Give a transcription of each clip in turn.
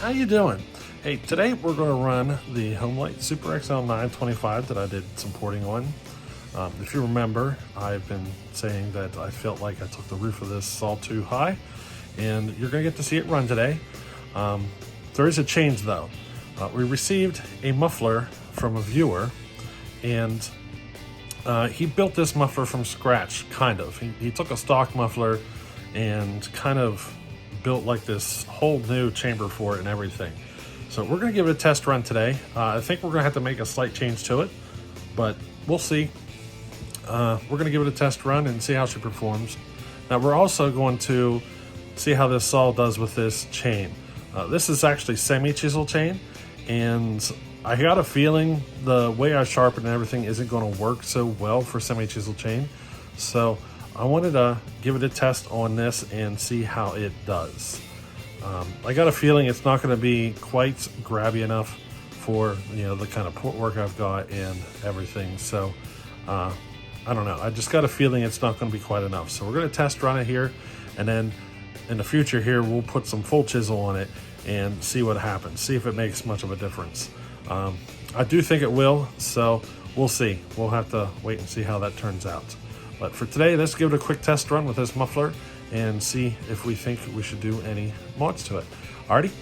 How you doing? Hey, today we're going to run the Homelite Super XL-925 that I did some porting on. If you remember, I've been saying that I felt like I took the roof of this saw too high, and you're going to get to see it run today. There is a change though. We received a muffler from a viewer, and he built this muffler from scratch, kind of. He took a stock muffler and kind of built like this whole new chamber for it and everything. So we're going to give it a test run today. I think we're going to have to make a slight change to it, but we'll see. We're going to give it a test run and see how she performs. Now we're also going to see how this saw does with this chain. This is actually semi-chisel chain, and I got a feeling the way I sharpen and everything isn't going to work so well for semi-chisel chain. So I wanted to give it a test on this and see how it does. I got a feeling it's not going to be quite grabby enough for the kind of port work I've got and everything. So I don't know. I just got a feeling it's not going to be quite enough. So we're going to test run it here, and then in the future here we'll put some full chisel on it and see what happens. See if it makes much of a difference. I do think it will. So we'll see. We'll have to wait and see how that turns out. But for today, let's give it a quick test run with this muffler and see if we think we should do any mods to it. Alrighty.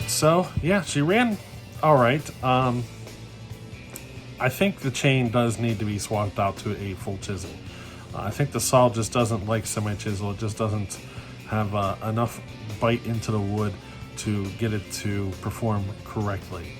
So yeah, she ran all right. I think the chain does need to be swapped out to a full chisel. I think the saw just doesn't like semi-chisel. It just doesn't have enough bite into the wood to get it to perform correctly.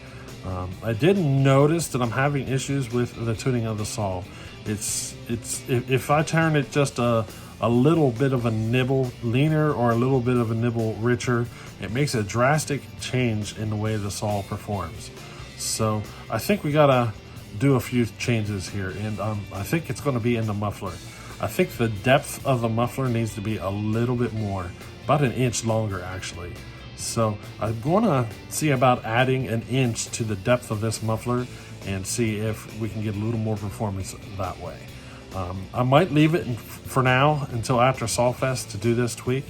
I did notice that I'm having issues with the tuning of the saw. If I turn it just a little bit of a nibble leaner or a little bit of a nibble richer, it makes a drastic change in the way the saw performs. So I think we gotta do a few changes here, and I think it's going to be in the muffler. I think the depth of the muffler needs to be a little bit more, about an inch longer actually. So I'm going to see about adding an inch to the depth of this muffler and see if we can get a little more performance that way. I might leave it for now until after Sawfest to do this tweak.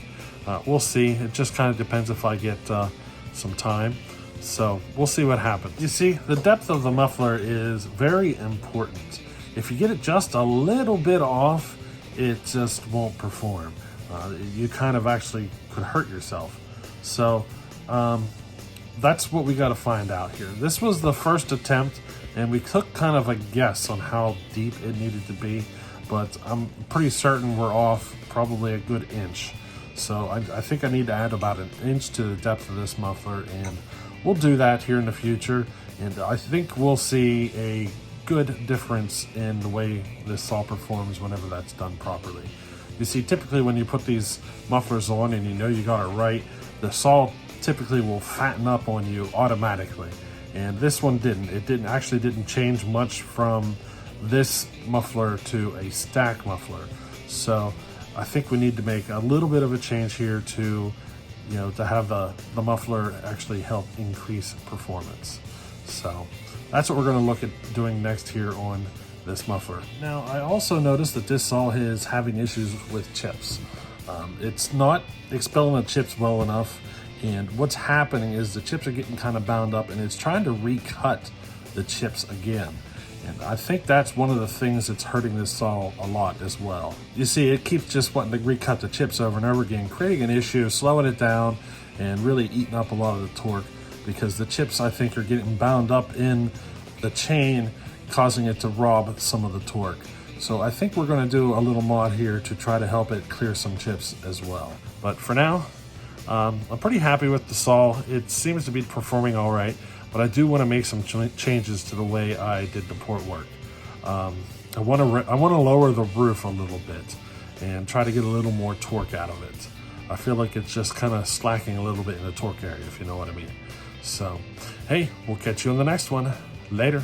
We'll see. It just kind of depends if I get some time. So we'll see what happens. You see, the depth of the muffler is very important. If you get it just a little bit off, it just won't perform. You kind of actually could hurt yourself. So that's what we got to find out here. This was the first attempt, and we took kind of a guess on how deep it needed to be, but I'm pretty certain we're off probably a good inch. So I think I need to add about an inch to the depth of this muffler, and we'll do that here in the future. And I think we'll see a good difference in the way this saw performs whenever that's done properly. You see, typically when you put these mufflers on and you know you got it right, the saw typically will fatten up on you automatically. And this one didn't. It didn't change much from this muffler to a stack muffler. So I think we need to make a little bit of a change here to, to have the muffler actually help increase performance. So that's what we're going to look at doing next here on this muffler. Now, I also noticed that this saw is having issues with chips. It's not expelling the chips well enough, and what's happening is the chips are getting kind of bound up, and it's trying to recut the chips again. And I think that's one of the things that's hurting this saw a lot as well. You see, it keeps just wanting to recut the chips over and over again, creating an issue, slowing it down, and really eating up a lot of the torque, because the chips, I think, are getting bound up in the chain, causing it to rob some of the torque. So I think we're going to do a little mod here to try to help it clear some chips as well. But for now, I'm pretty happy with the saw. It seems to be performing all right, but I do want to make some changes to the way I did the port work. I want to lower the roof a little bit and try to get a little more torque out of it. I feel like it's just kind of slacking a little bit in the torque area, if you know what I mean. So, hey, we'll catch you on the next one. Later.